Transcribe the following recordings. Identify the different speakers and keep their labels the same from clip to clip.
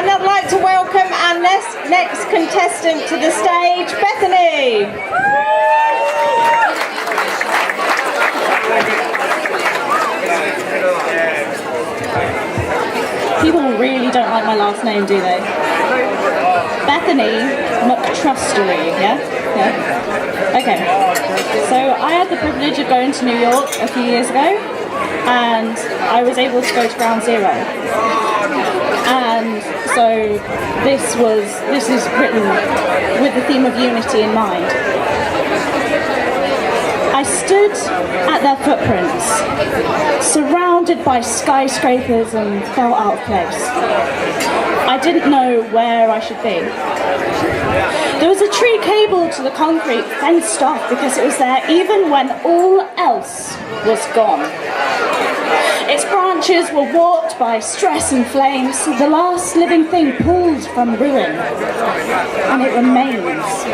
Speaker 1: And I'd like to welcome our next contestant to the stage, Bethany.
Speaker 2: People really don't like my last name, do they? Bethany McTrustery, yeah? Okay. So I had the privilege of going to New York a few years ago, and I was able to go to Ground Zero. And so this is written with the theme of unity in mind. I stood at their footprints, surrounded by skyscrapers, and felt out of place. I didn't know where I should be. There was a tree cabled to the concrete, fenced off because it was there even when all else was gone. Its branches were warped by stress and flames, the last living thing pulled from ruin, and it remains.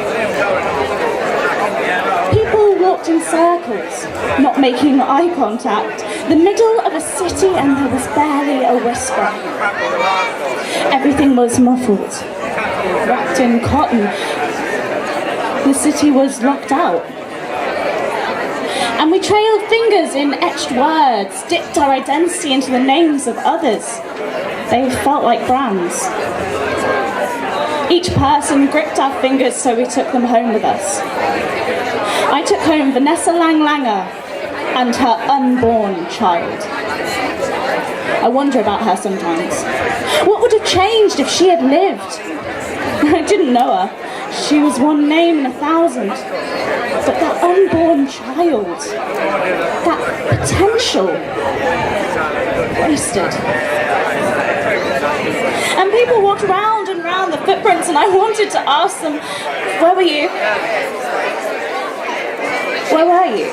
Speaker 2: People walked in circles, not making eye contact, the middle of a city, and there was barely a whisper. Everything was muffled, wrapped in cotton. The city was locked out. And we trailed fingers in etched words, dipped our identity into the names of others. They felt like brands. Each person gripped our fingers, so we took them home with us. I took home Vanessa Langer and her unborn child. I wonder about her sometimes. What would have changed if she had lived? I didn't know her. She was one name in 1,000. But that unborn child, that potential, wasted. And people walked round and round the footprints, and I wanted to ask them, where were you? Where were you?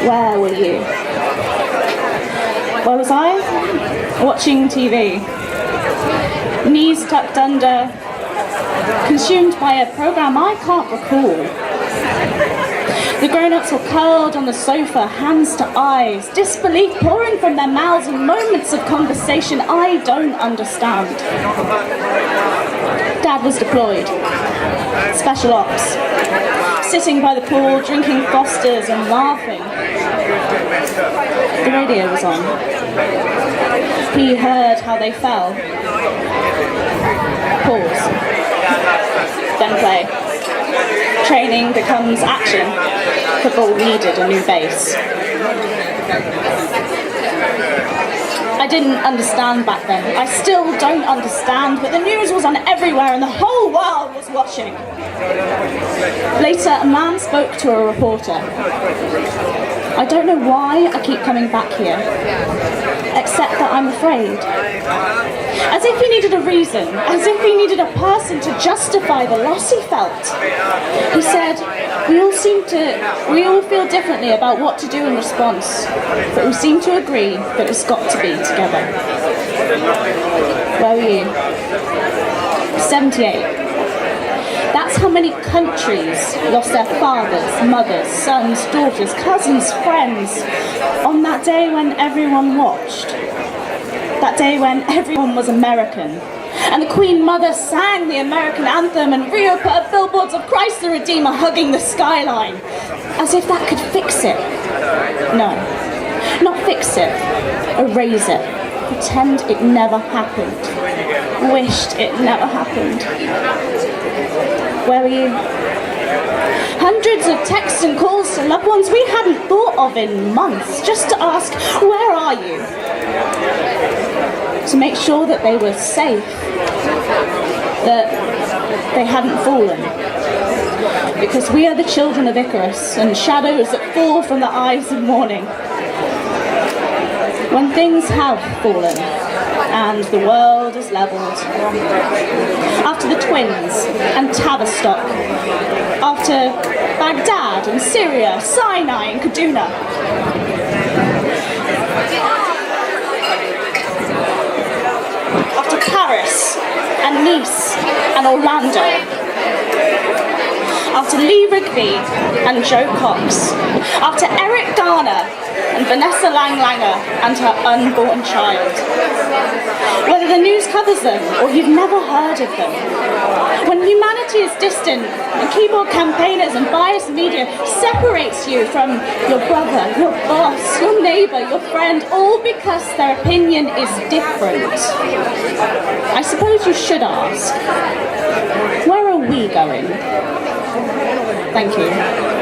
Speaker 2: Where were you? Where was I? Watching TV. Knees tucked under, consumed by a program I can't recall. The grown-ups were curled on the sofa, hands to eyes, disbelief pouring from their mouths in moments of conversation I don't understand. Dad was deployed. Special ops. Sitting by the pool, drinking Fosters and laughing. The radio was on. He heard how they fell. Pause. Then play. Training becomes action. Football needed a new base. I didn't understand back then. I still don't understand, but the news was on everywhere and the whole world was watching. Later, a man spoke to a reporter. I don't know why I keep coming back here, except that I'm afraid. As if he needed a reason, as if he needed a person to justify the loss he felt. He said, we all feel differently about what to do in response, but we seem to agree that it's got to be together. Where were you? 78. That's how many countries lost their fathers, mothers, sons, daughters, cousins, friends on that day when everyone watched. That day when everyone was American. And the Queen Mother sang the American anthem and Rio put up billboards of Christ the Redeemer hugging the skyline. As if that could fix it. No, not fix it. Erase it. Pretend it never happened. Wished it never happened. Where were you? Hundreds of texts and calls to loved ones we hadn't thought of in months, just to ask, where are you? To make sure that they were safe, that they hadn't fallen. Because we are the children of Icarus and shadows that fall from the eyes of morning. When things have fallen and the world is levelled. After the twins and Tavistock. After Baghdad and Syria, Sinai and Kaduna. After Paris and Nice and Orlando. After Lee Rigby and Joe Cox. After Eric Garner and Vanessa Langlanger and her unborn child. Whether the news covers them or you've never heard of them. When humanity is distant and keyboard campaigners and biased media separates you from your brother, your boss, your neighbour, your friend, all because their opinion is different. I suppose you should ask, where are we going? Thank you.